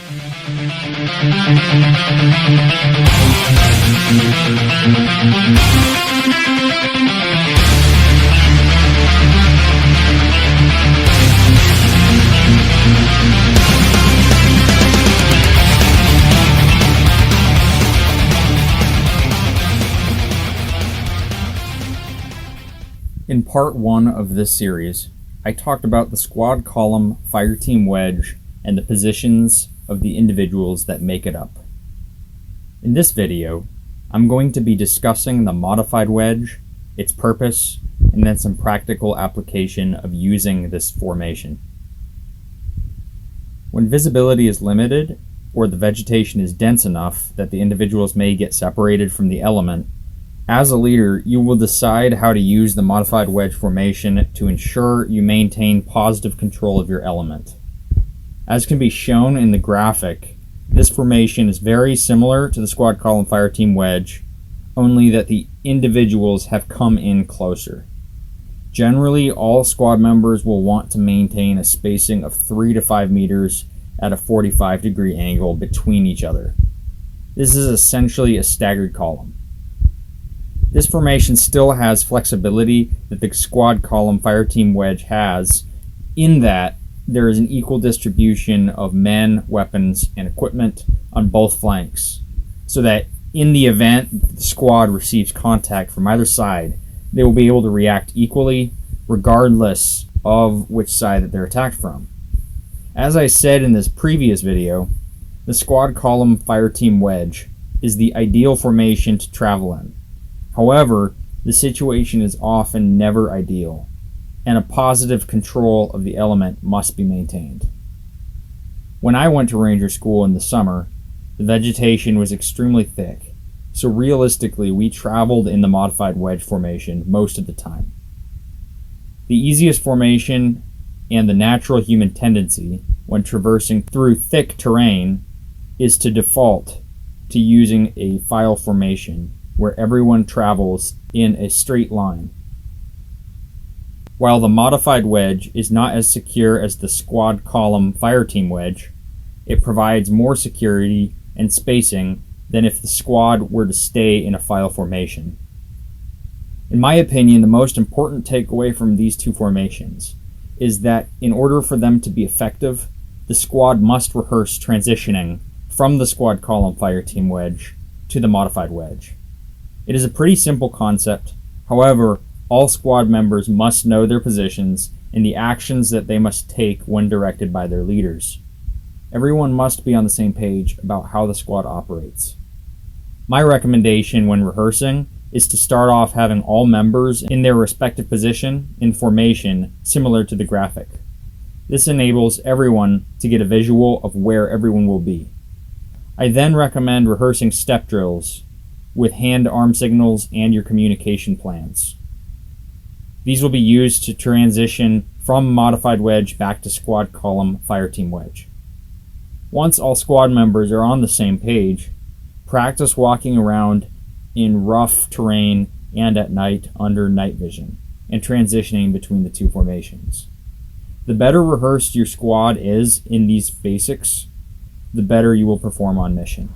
In part 1 of this series, I talked about the squad column fireteam wedge and the positions of the individuals that make it up. In this video, I'm going to be discussing the modified wedge, its purpose, and then some practical application of using this formation. When visibility is limited, or the vegetation is dense enough that the individuals may get separated from the element, as a leader, you will decide how to use the modified wedge formation to ensure you maintain positive control of your element. As can be shown in the graphic, this formation is very similar to the squad column fireteam wedge, only that the individuals have come in closer. Generally, all squad members will want to maintain a spacing of 3 to 5 meters at a 45-degree angle between each other. This is essentially a staggered column. This formation still has flexibility that the squad column fireteam wedge has, in that there is an equal distribution of men, weapons, and equipment on both flanks, so that in the event the squad receives contact from either side, they will be able to react equally, regardless of which side that they're attacked from. As I said in this previous video, the squad column fireteam wedge is the ideal formation to travel in. However, the situation is often never ideal, and a positive control of the element must be maintained. When I went to Ranger School in the summer, the vegetation was extremely thick, so realistically we traveled in the modified wedge formation most of the time. The easiest formation and the natural human tendency when traversing through thick terrain is to default to using a file formation where everyone travels in a straight line. While the modified wedge is not as secure as the squad column fireteam wedge, it provides more security and spacing than if the squad were to stay in a file formation. In my opinion, the most important takeaway from these two formations is that in order for them to be effective, the squad must rehearse transitioning from the squad column fireteam wedge to the modified wedge. It is a pretty simple concept. However, all squad members must know their positions and the actions that they must take when directed by their leaders. Everyone must be on the same page about how the squad operates. My recommendation when rehearsing is to start off having all members in their respective position in formation similar to the graphic. This enables everyone to get a visual of where everyone will be. I then recommend rehearsing step drills with hand-arm signals and your communication plans. These will be used to transition from modified wedge back to squad column fireteam wedge. Once all squad members are on the same page, practice walking around in rough terrain and at night under night vision, and transitioning between the two formations. The better rehearsed your squad is in these basics, the better you will perform on mission.